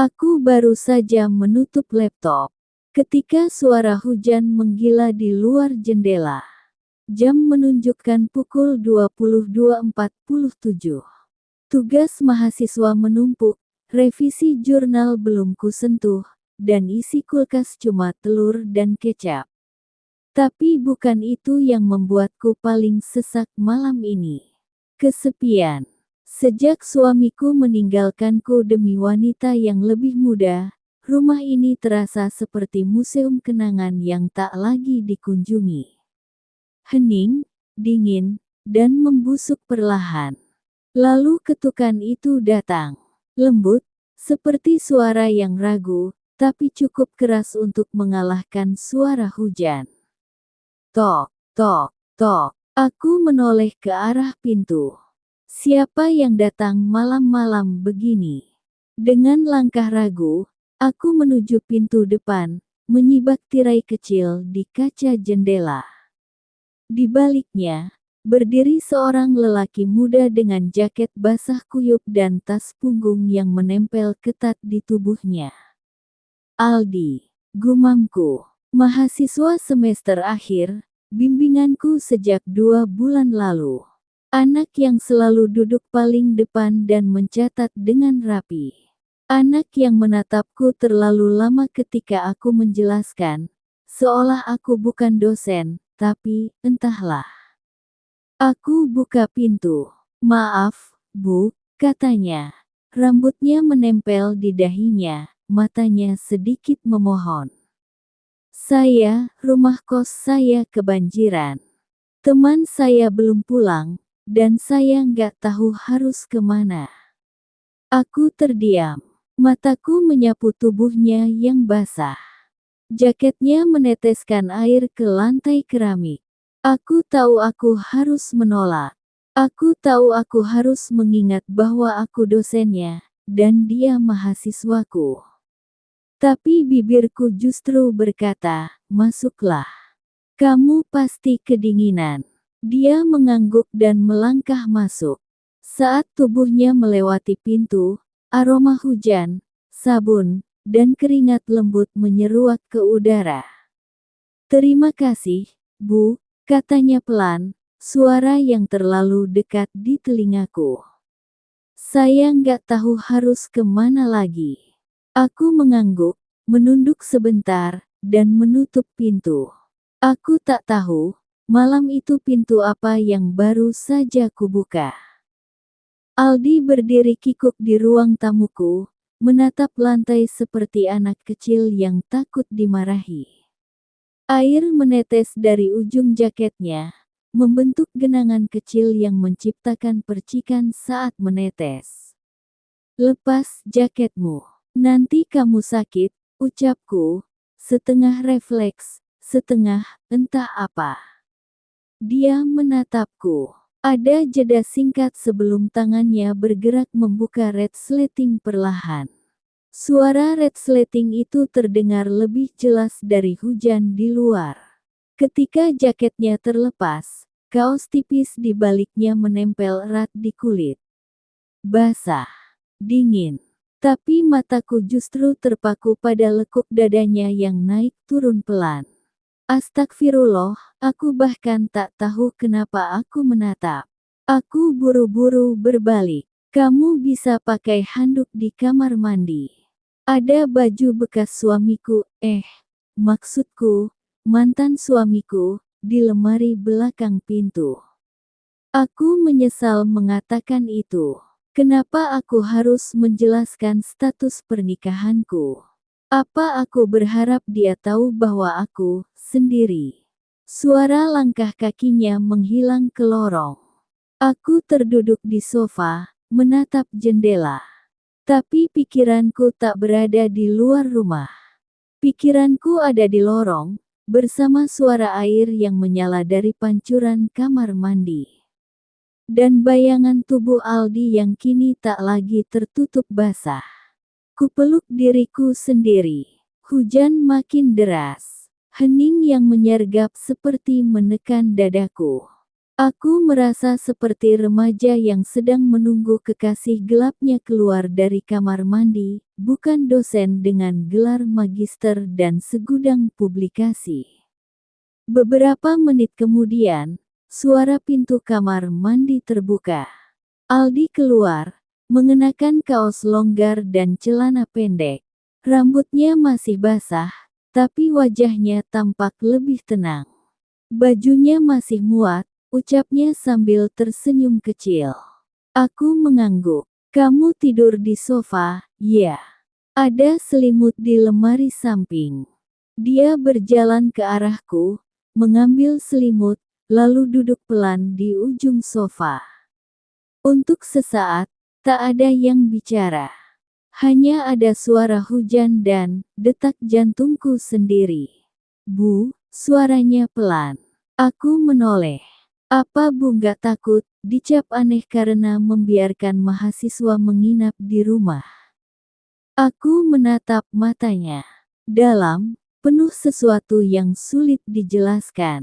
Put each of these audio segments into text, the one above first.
Aku baru saja menutup laptop ketika suara hujan menggila di luar jendela. Jam menunjukkan pukul 22.47. Tugas mahasiswa menumpuk, revisi jurnal belum kusentuh, dan isi kulkas cuma telur dan kecap. Tapi bukan itu yang membuatku paling sesak malam ini. Kesepian. Sejak suamiku meninggalkanku demi wanita yang lebih muda, rumah ini terasa seperti museum kenangan yang tak lagi dikunjungi. Hening, dingin, dan membusuk perlahan. Lalu ketukan itu datang. Lembut, seperti suara yang ragu, tapi cukup keras untuk mengalahkan suara hujan. Tok, tok, tok. Aku menoleh ke arah pintu. Siapa yang datang malam-malam begini? Dengan langkah ragu, aku menuju pintu depan, menyibak tirai kecil di kaca jendela. Di baliknya, berdiri seorang lelaki muda dengan jaket basah kuyup dan tas punggung yang menempel ketat di tubuhnya. Aldi, gumamku, mahasiswa semester akhir, bimbinganku sejak 2 bulan lalu. Anak yang selalu duduk paling depan dan mencatat dengan rapi. Anak yang menatapku terlalu lama ketika aku menjelaskan, seolah aku bukan dosen, tapi entahlah. Aku buka pintu. Maaf, Bu, katanya. Rambutnya menempel di dahinya, matanya sedikit memohon. Rumah kos saya kebanjiran. Teman saya belum pulang, dan saya nggak tahu harus kemana. Aku terdiam. Mataku menyapu tubuhnya yang basah. Jaketnya meneteskan air ke lantai keramik. Aku tahu aku harus menolak. Aku tahu aku harus mengingat bahwa aku dosennya, dan dia mahasiswaku. Tapi bibirku justru berkata, masuklah. Kamu pasti kedinginan. Dia mengangguk dan melangkah masuk. Saat tubuhnya melewati pintu, aroma hujan, sabun, dan keringat lembut menyeruak ke udara. Terima kasih, Bu, katanya pelan, suara yang terlalu dekat di telingaku. Saya nggak tahu harus kemana lagi. Aku mengangguk, menunduk sebentar, dan menutup pintu. Aku tak tahu, malam itu pintu apa yang baru saja kubuka. Aldi berdiri kikuk di ruang tamuku, menatap lantai seperti anak kecil yang takut dimarahi. Air menetes dari ujung jaketnya, membentuk genangan kecil yang menciptakan percikan saat menetes. Lepas jaketmu, nanti kamu sakit, ucapku, setengah refleks, setengah entah apa. Dia menatapku. Ada jeda singkat sebelum tangannya bergerak membuka resleting perlahan. Suara resleting itu terdengar lebih jelas dari hujan di luar. Ketika jaketnya terlepas, kaos tipis di baliknya menempel erat di kulit. Basah, dingin. Tapi mataku justru terpaku pada lekuk dadanya yang naik turun pelan. Astagfirullah, aku bahkan tak tahu kenapa aku menatap. Aku buru-buru berbalik. Kamu bisa pakai handuk di kamar mandi. Ada baju bekas suamiku, maksudku, mantan suamiku, di lemari belakang pintu. Aku menyesal mengatakan itu. Kenapa aku harus menjelaskan status pernikahanku? Apa aku berharap dia tahu bahwa aku sendiri? Suara langkah kakinya menghilang ke lorong. Aku terduduk di sofa, menatap jendela. Tapi pikiranku tak berada di luar rumah. Pikiranku ada di lorong, bersama suara air yang menyala dari pancuran kamar mandi. Dan bayangan tubuh Aldi yang kini tak lagi tertutup basah. Kupeluk diriku sendiri. Hujan makin deras. Hening yang menyergap seperti menekan dadaku. Aku merasa seperti remaja yang sedang menunggu kekasih gelapnya keluar dari kamar mandi, bukan dosen dengan gelar magister dan segudang publikasi. Beberapa menit kemudian, suara pintu kamar mandi terbuka. Aldi keluar, mengenakan kaos longgar dan celana pendek. Rambutnya masih basah, tapi wajahnya tampak lebih tenang. Bajunya masih muat, ucapnya sambil tersenyum kecil. Aku mengangguk. Kamu tidur di sofa, ya? Ada selimut di lemari samping. Dia berjalan ke arahku, mengambil selimut, lalu duduk pelan di ujung sofa. Untuk sesaat, tak ada yang bicara. Hanya ada suara hujan dan detak jantungku sendiri. Bu, suaranya pelan. Aku menoleh. Apa Bu nggak takut dicap aneh karena membiarkan mahasiswa menginap di rumah? Aku menatap matanya. Dalam, penuh sesuatu yang sulit dijelaskan.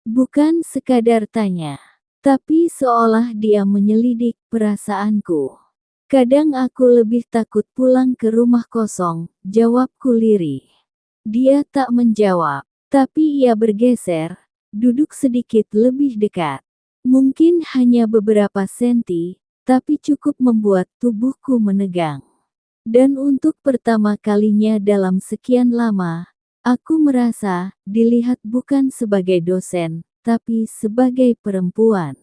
Bukan sekadar tanya, tapi seolah dia menyelidik perasaanku. Kadang aku lebih takut pulang ke rumah kosong, jawabku lirih. Dia tak menjawab, tapi ia bergeser, duduk sedikit lebih dekat. Mungkin hanya beberapa senti, tapi cukup membuat tubuhku menegang. Dan untuk pertama kalinya dalam sekian lama, aku merasa dilihat bukan sebagai dosen, tapi sebagai perempuan.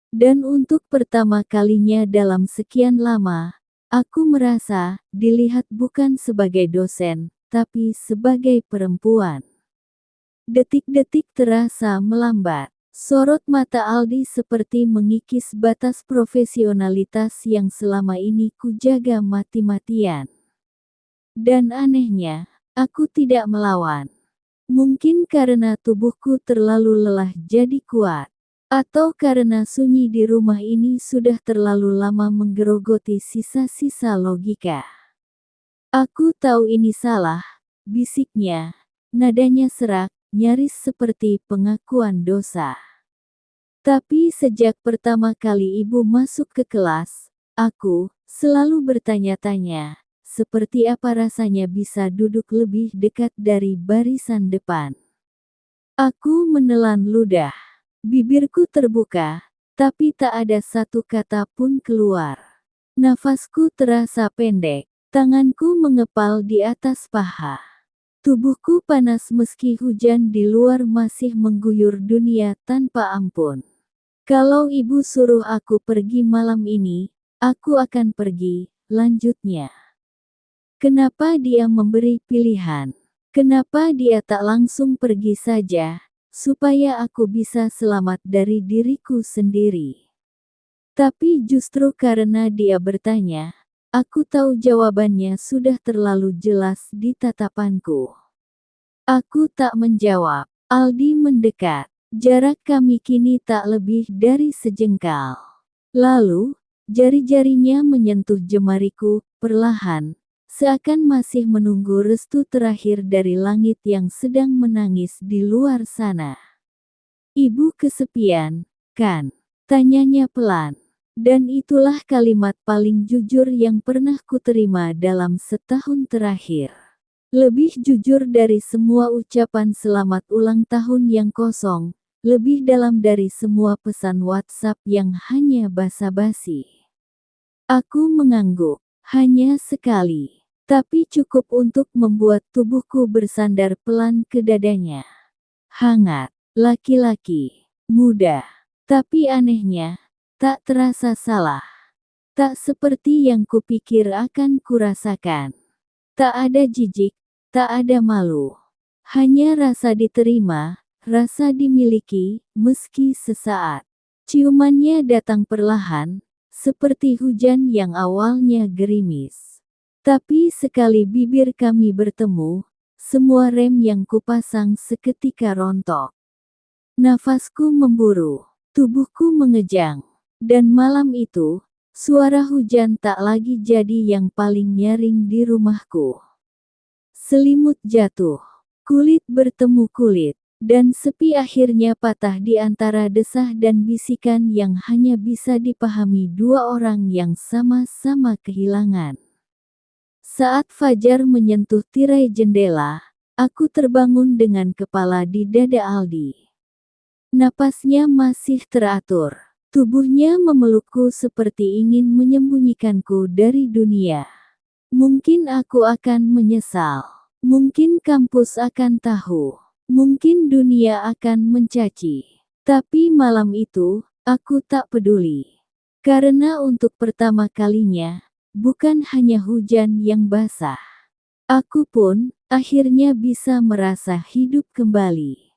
Dan untuk pertama kalinya dalam sekian lama, aku merasa dilihat bukan sebagai dosen, tapi sebagai perempuan. Detik-detik terasa melambat. Sorot mata Aldi seperti mengikis batas profesionalitas yang selama ini kujaga mati-matian. Dan anehnya, aku tidak melawan. Mungkin karena tubuhku terlalu lelah jadi kuat. Atau karena sunyi di rumah ini sudah terlalu lama menggerogoti sisa-sisa logika. Aku tahu ini salah, bisiknya. Nadanya serak, nyaris seperti pengakuan dosa. Tapi sejak pertama kali ibu masuk ke kelas, aku selalu bertanya-tanya, seperti apa rasanya bisa duduk lebih dekat dari barisan depan. Aku menelan ludah. Bibirku terbuka, tapi tak ada satu kata pun keluar. Nafasku terasa pendek, tanganku mengepal di atas paha. Tubuhku panas meski hujan di luar masih mengguyur dunia tanpa ampun. Kalau ibu suruh aku pergi malam ini, aku akan pergi, lanjutnya. Kenapa dia memberi pilihan? Kenapa dia tak langsung pergi saja? Supaya aku bisa selamat dari diriku sendiri. Tapi justru karena dia bertanya, aku tahu jawabannya sudah terlalu jelas di tatapanku. Aku tak menjawab. Aldi mendekat. Jarak kami kini tak lebih dari sejengkal. Lalu, jari-jarinya menyentuh jemariku, perlahan, seakan masih menunggu restu terakhir dari langit yang sedang menangis di luar sana. Ibu kesepian, kan? Tanyanya pelan. Dan itulah kalimat paling jujur yang pernah kuterima dalam setahun terakhir. Lebih jujur dari semua ucapan selamat ulang tahun yang kosong, lebih dalam dari semua pesan WhatsApp yang hanya basa-basi. Aku mengangguk, hanya sekali, tapi cukup untuk membuat tubuhku bersandar pelan ke dadanya. Hangat, laki-laki, muda, tapi anehnya, tak terasa salah. Tak seperti yang kupikir akan kurasakan. Tak ada jijik, tak ada malu. Hanya rasa diterima, rasa dimiliki, meski sesaat. Ciumannya datang perlahan, seperti hujan yang awalnya gerimis. Tapi sekali bibir kami bertemu, semua rem yang kupasang seketika rontok. Nafasku memburu, tubuhku mengejang. Dan malam itu, suara hujan tak lagi jadi yang paling nyaring di rumahku. Selimut jatuh, kulit bertemu kulit, Dan sepi akhirnya patah di antara desah dan bisikan yang hanya bisa dipahami dua orang yang sama-sama kehilangan. Saat fajar menyentuh tirai jendela, aku terbangun dengan kepala di dada Aldi. Napasnya masih teratur. Tubuhnya memelukku seperti ingin menyembunyikanku dari dunia. Mungkin aku akan menyesal. Mungkin kampus akan tahu. Mungkin dunia akan mencaci. Tapi malam itu, aku tak peduli. Karena untuk pertama kalinya, bukan hanya hujan yang basah. Aku pun akhirnya bisa merasa hidup kembali.